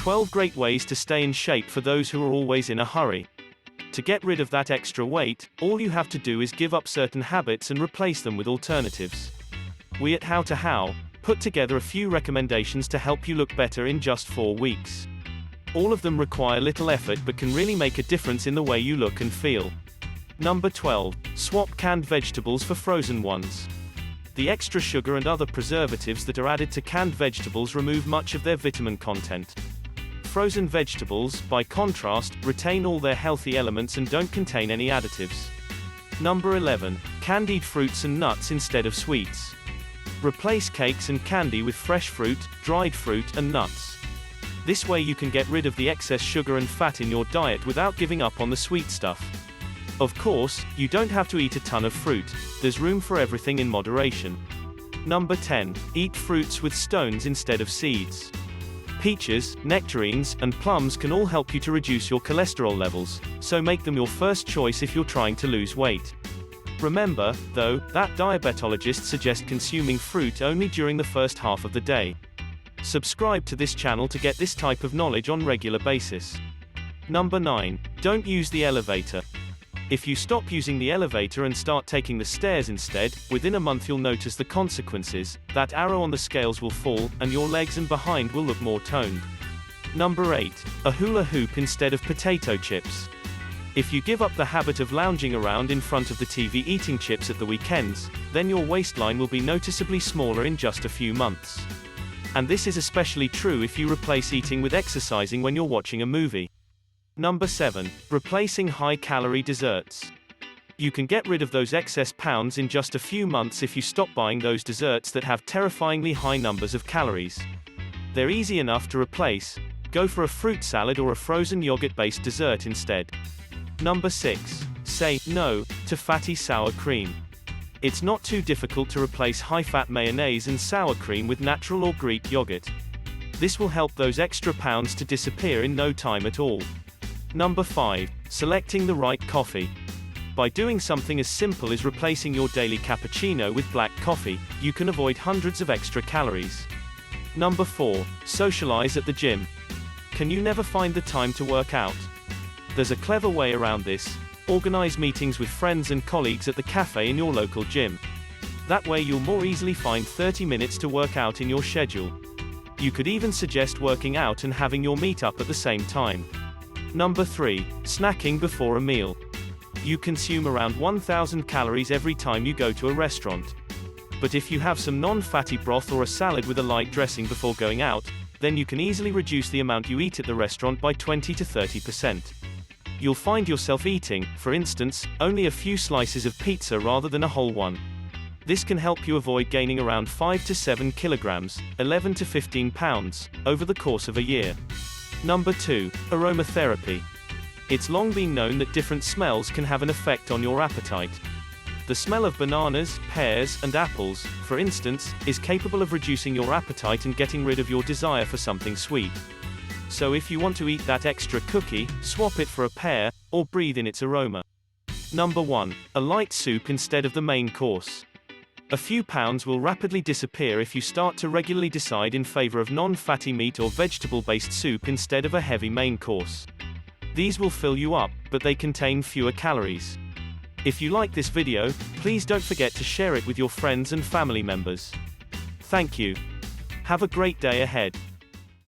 12 great ways to stay in shape for those who are always in a hurry. To get rid of that extra weight, all you have to do is give up certain habits and replace them with alternatives. We at How to How put together a few recommendations to help you look better in just 4 weeks. All of them require little effort but can really make a difference in the way you look and feel. Number 12. Swap canned vegetables for frozen ones. The extra sugar and other preservatives that are added to canned vegetables remove much of their vitamin content. Frozen vegetables, by contrast, retain all their healthy elements and don't contain any additives. Number 11. Candied fruits and nuts instead of sweets. Replace cakes and candy with fresh fruit, dried fruit, and nuts. This way you can get rid of the excess sugar and fat in your diet without giving up on the sweet stuff. Of course, you don't have to eat a ton of fruit. There's room for everything in moderation. Number 10. Eat fruits with stones instead of seeds. Peaches, nectarines, and plums can all help you to reduce your cholesterol levels, so make them your first choice if you're trying to lose weight. Remember, though, that diabetologists suggest consuming fruit only during the first half of the day. Subscribe to this channel to get this type of knowledge on regular basis. Number 9. Don't use the elevator. If you stop using the elevator and start taking the stairs instead, within a month you'll notice the consequences. That arrow on the scales will fall, and your legs and behind will look more toned. Number 8. A hula hoop instead of potato chips. If you give up the habit of lounging around in front of the TV eating chips at the weekends, then your waistline will be noticeably smaller in just a few months. And this is especially true if you replace eating with exercising when you're watching a movie. Number 7. Replacing high-calorie desserts. You can get rid of those excess pounds in just a few months if you stop buying those desserts that have terrifyingly high numbers of calories. They're easy enough to replace. Go for a fruit salad or a frozen yogurt-based dessert instead. Number 6. Say no to fatty sour cream. It's not too difficult to replace high-fat mayonnaise and sour cream with natural or Greek yogurt. This will help those extra pounds to disappear in no time at all. Number 5. Selecting the right coffee. By doing something as simple as replacing your daily cappuccino with black coffee, you can avoid hundreds of extra calories. Number 4. Socialize at the gym. Can you never find the time to work out? There's a clever way around this. Organize meetings with friends and colleagues at the cafe in your local gym. That way you'll more easily find 30 minutes to work out in your schedule. You could even suggest working out and having your meetup at the same time. Number 3. Snacking before a meal. You consume around 1,000 calories every time you go to a restaurant. But if you have some non-fatty broth or a salad with a light dressing before going out, then you can easily reduce the amount you eat at the restaurant by 20 to 30%. You'll find yourself eating, for instance, only a few slices of pizza rather than a whole one. This can help you avoid gaining around 5 to 7 kilograms, 11 to 15 pounds, over the course of a year. Number 2. Aromatherapy. It's long been known that different smells can have an effect on your appetite. The smell of bananas, pears, and apples, for instance, is capable of reducing your appetite and getting rid of your desire for something sweet. So if you want to eat that extra cookie, swap it for a pear, or breathe in its aroma. Number 1. A light soup instead of the main course. A few pounds will rapidly disappear if you start to regularly decide in favor of non-fatty meat or vegetable-based soup instead of a heavy main course. These will fill you up, but they contain fewer calories. If you like this video, please don't forget to share it with your friends and family members. Thank you. Have a great day ahead.